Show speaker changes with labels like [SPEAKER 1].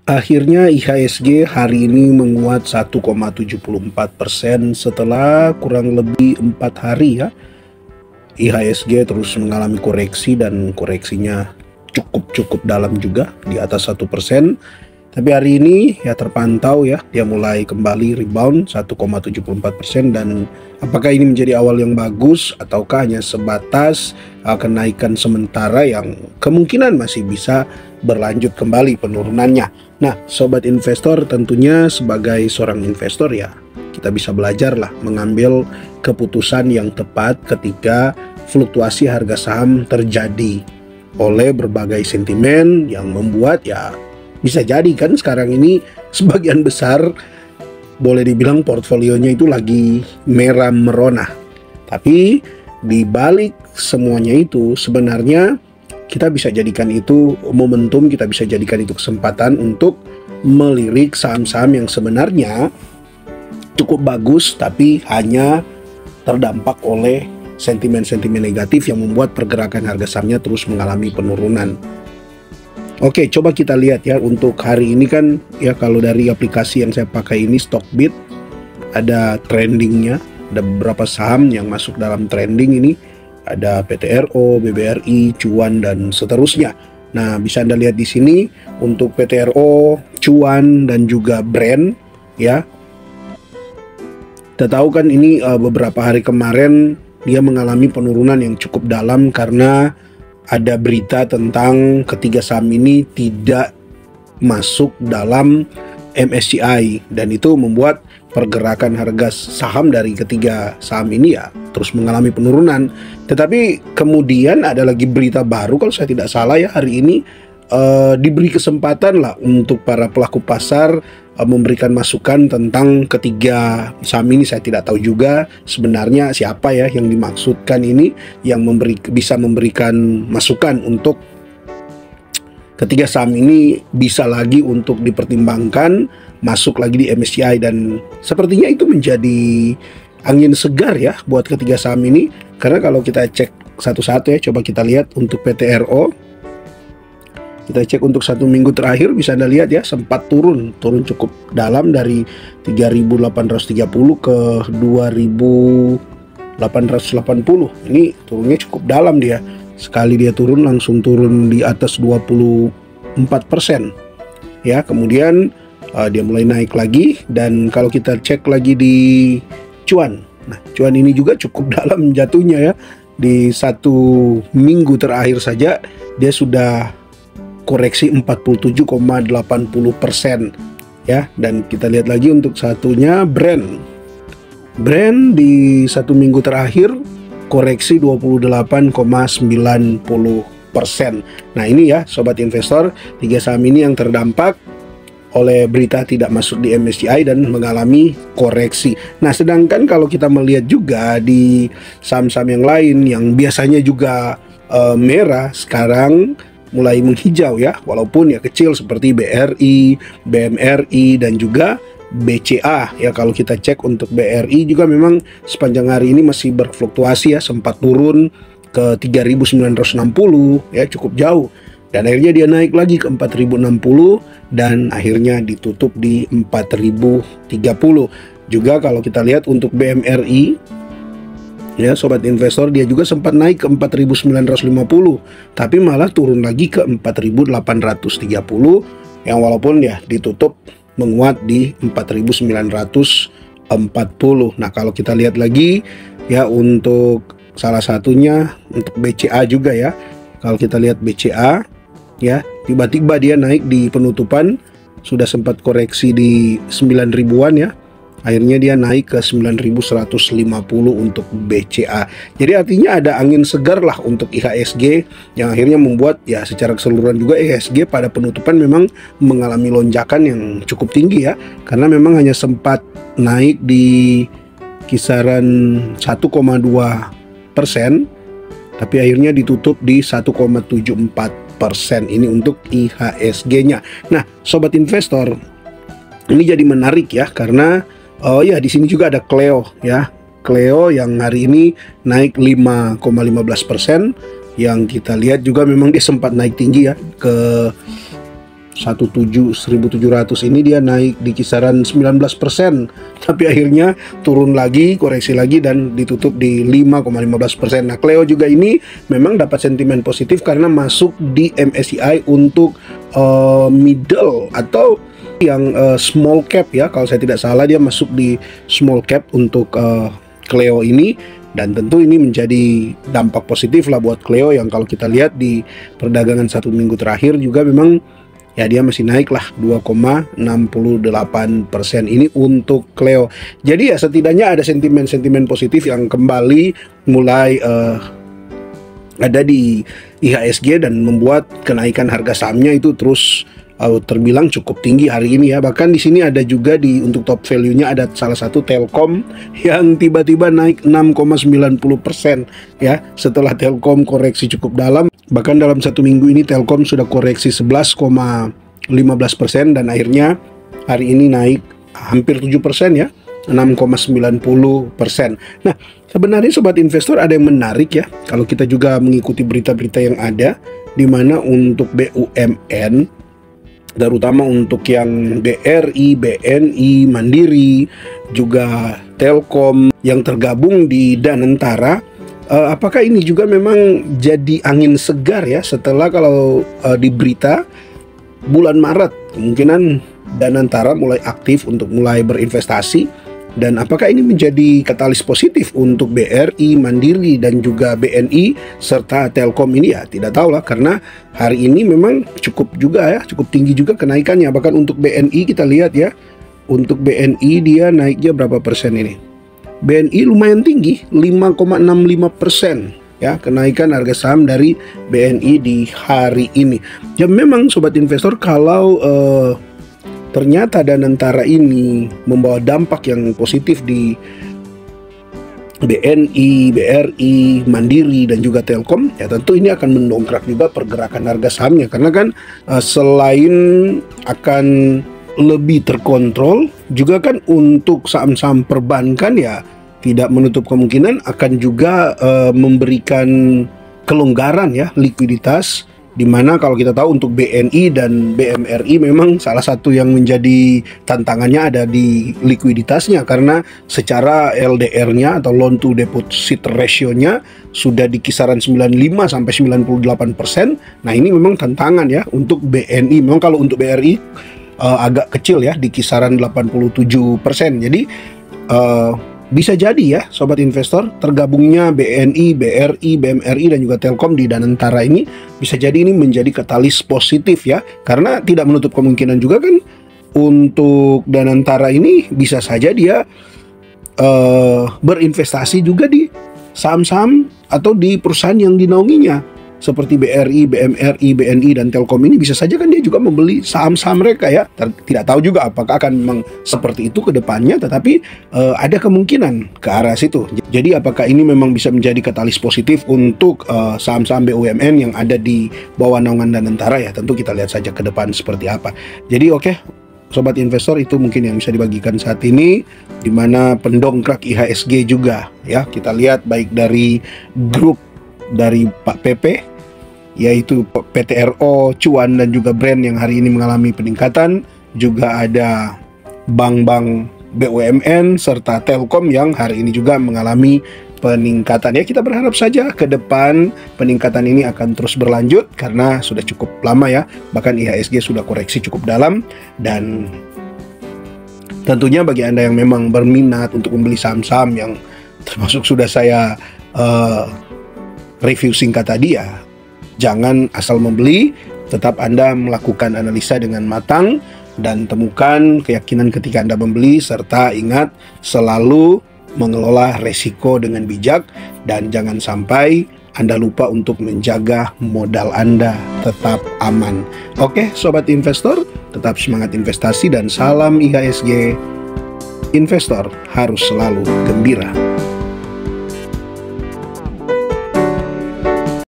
[SPEAKER 1] Akhirnya IHSG hari ini menguat 1,74% setelah kurang lebih 4 hari ya. IHSG terus mengalami koreksi dan koreksinya cukup dalam juga di atas 1%. Tapi hari ini ya terpantau ya dia mulai kembali rebound 1,74%, dan apakah ini menjadi awal yang bagus ataukah hanya sebatas kenaikan sementara yang kemungkinan masih bisa berlanjut kembali penurunannya. Nah, sobat investor, tentunya sebagai seorang investor ya kita bisa belajar lah mengambil keputusan yang tepat ketika fluktuasi harga saham terjadi oleh berbagai sentimen yang membuat ya bisa jadi kan sekarang ini sebagian besar boleh dibilang portfolionya itu lagi merah merona. Tapi di balik semuanya itu sebenarnya kita bisa jadikan itu momentum, kita bisa jadikan itu kesempatan untuk melirik saham-saham yang sebenarnya cukup bagus tapi hanya terdampak oleh sentimen-sentimen negatif yang membuat pergerakan harga sahamnya terus mengalami penurunan. Oke, coba kita lihat ya untuk hari ini kan ya, kalau dari aplikasi yang saya pakai ini Stockbit, ada trendingnya, ada beberapa saham yang masuk dalam trending ini, ada PTRO, BBRI, Cuan dan seterusnya. Nah, bisa Anda lihat di sini untuk PTRO, Cuan dan juga Brand ya. Kita tahu kan ini beberapa hari kemarin dia mengalami penurunan yang cukup dalam karena ada berita tentang ketiga saham ini tidak masuk dalam MSCI, dan itu membuat pergerakan harga saham dari ketiga saham ini ya terus mengalami penurunan. Tetapi kemudian ada lagi berita baru, kalau saya tidak salah ya hari ini diberi kesempatan lah untuk para pelaku pasar memberikan masukan tentang ketiga saham ini. Saya tidak tahu juga sebenarnya siapa ya yang dimaksudkan ini, yang bisa memberikan masukan untuk ketiga saham ini bisa lagi untuk dipertimbangkan masuk lagi di MSCI, dan sepertinya itu menjadi angin segar ya buat ketiga saham ini. Karena kalau kita cek satu-satu ya, coba kita lihat untuk PTRO. Kita cek untuk 1 minggu terakhir, bisa Anda lihat ya sempat turun cukup dalam dari 3.830 ke 2.880. Ini turunnya cukup dalam dia. Sekali dia turun langsung turun di atas 24% ya. Kemudian dia mulai naik lagi, dan kalau kita cek lagi di Cuan. Nah, Cuan ini juga cukup dalam jatuhnya ya. Di 1 minggu terakhir saja dia sudah koreksi 47,80% ya. Dan kita lihat lagi untuk satunya Brand di 1 minggu terakhir koreksi 28,90%. Nah, ini ya sobat investor, tiga saham ini yang terdampak oleh berita tidak masuk di MSCI dan mengalami koreksi. Nah, sedangkan kalau kita melihat juga di saham-saham yang lain yang biasanya juga merah, sekarang mulai menghijau ya, walaupun ya kecil, seperti BRI, BMRI dan juga BCA ya. Kalau kita cek untuk BRI juga memang sepanjang hari ini masih berfluktuasi ya, sempat turun ke 3.960 ya, cukup jauh, dan akhirnya dia naik lagi ke 4.060 dan akhirnya ditutup di 4.030. Juga kalau kita lihat untuk BMRI ya sobat investor, dia juga sempat naik ke 4.950 tapi malah turun lagi ke 4.830 yang walaupun ya ditutup menguat di 4.940. Nah, kalau kita lihat lagi ya untuk salah satunya untuk BCA juga ya. Kalau kita lihat BCA ya, tiba-tiba dia naik di penutupan, sudah sempat koreksi di 9 ribuan ya. Akhirnya dia naik ke 9.150 untuk BCA. Jadi artinya ada angin segar lah untuk IHSG yang akhirnya membuat ya secara keseluruhan juga IHSG pada penutupan memang mengalami lonjakan yang cukup tinggi ya. Karena memang hanya sempat naik di kisaran 1,2%, tapi akhirnya ditutup di 1,74%. Ini untuk IHSG-nya. Nah, sobat investor, ini jadi menarik ya karena di sini juga ada Cleo ya. Cleo yang hari ini naik 5,15%. Yang kita lihat juga memang dia sempat naik tinggi ya ke 1.700 ini dia naik di kisaran 19%, tapi akhirnya turun lagi, koreksi lagi, dan ditutup di 5,15%. Nah, Cleo juga ini memang dapat sentimen positif karena masuk di MSCI untuk middle atau yang small cap ya, kalau saya tidak salah dia masuk di small cap untuk Cleo ini. Dan tentu ini menjadi dampak positif lah buat Cleo yang kalau kita lihat di perdagangan 1 minggu terakhir juga memang ya dia masih naik lah 2,68% ini untuk Cleo. Jadi ya setidaknya ada sentimen-sentimen positif yang kembali mulai ada di IHSG dan membuat kenaikan harga sahamnya itu terus terbilang cukup tinggi hari ini ya. Bahkan di sini ada juga untuk top value-nya ada salah satu Telkom yang tiba-tiba naik 6,90% ya, setelah Telkom koreksi cukup dalam. Bahkan dalam 1 minggu ini Telkom sudah koreksi 11,15% dan akhirnya hari ini naik hampir 7% ya, 6,90%. Nah, sebenarnya sobat investor ada yang menarik ya kalau kita juga mengikuti berita-berita yang ada, di mana untuk BUMN terutama untuk yang BRI, BNI, Mandiri, juga Telkom yang tergabung di Danantara, apakah ini juga memang jadi angin segar ya setelah kalau di berita bulan Maret kemungkinan Danantara mulai aktif untuk mulai berinvestasi. Dan apakah ini menjadi katalis positif untuk BRI, Mandiri, dan juga BNI serta Telkom ini ya tidak tahu lah, karena hari ini memang cukup juga ya, cukup tinggi juga kenaikannya. Bahkan untuk BNI kita lihat ya, untuk BNI dia naiknya berapa persen ini? BNI lumayan tinggi, 5,65% ya kenaikan harga saham dari BNI di hari ini. Ya memang sobat investor kalau ternyata Danantara ini membawa dampak yang positif di BNI, BRI, Mandiri, dan juga Telkom, ya tentu ini akan mendongkrak juga pergerakan harga sahamnya. Karena kan selain akan lebih terkontrol, juga kan untuk saham-saham perbankan ya tidak menutup kemungkinan akan juga memberikan kelonggaran ya likuiditas. Dimana kalau kita tahu untuk BNI dan BMRI memang salah satu yang menjadi tantangannya ada di likuiditasnya, karena secara LDR-nya atau loan to deposit ratio-nya sudah di kisaran 95 sampai 98%. Nah, ini memang tantangan ya untuk BNI. Memang kalau untuk BRI agak kecil ya di kisaran 87%. Jadi bisa jadi ya sobat investor, tergabungnya BNI, BRI, BMRI, dan juga Telkom di Danantara ini bisa jadi ini menjadi katalis positif ya. Karena tidak menutup kemungkinan juga kan untuk Danantara ini bisa saja dia berinvestasi juga di saham-saham atau di perusahaan yang dinaunginya seperti BRI, BMRI, BNI, dan Telkom ini bisa saja kan dia juga membeli saham-saham mereka ya. Tidak tahu juga apakah akan memang seperti itu ke depannya, tetapi ada kemungkinan ke arah situ. Jadi apakah ini memang bisa menjadi katalis positif untuk saham-saham BUMN yang ada di bawah naungan Danantara ya, tentu kita lihat saja ke depan seperti apa. Jadi oke, sobat investor, itu mungkin yang bisa dibagikan saat ini, dimana pendongkrak IHSG juga ya. Kita lihat baik dari grup dari Pak PP, yaitu PTRO, Cuan, dan juga Brand yang hari ini mengalami peningkatan. Juga ada bank-bank BUMN serta Telkom yang hari ini juga mengalami peningkatan. Ya, kita berharap saja ke depan peningkatan ini akan terus berlanjut karena sudah cukup lama ya. Bahkan IHSG sudah koreksi cukup dalam, dan tentunya bagi Anda yang memang berminat untuk membeli saham-saham yang termasuk sudah saya review singkat tadi ya, jangan asal membeli, tetap Anda melakukan analisa dengan matang dan temukan keyakinan ketika Anda membeli, serta ingat selalu mengelola resiko dengan bijak, dan jangan sampai Anda lupa untuk menjaga modal Anda tetap aman. Oke, sobat investor, tetap semangat investasi dan salam IHSG. Investor harus selalu gembira.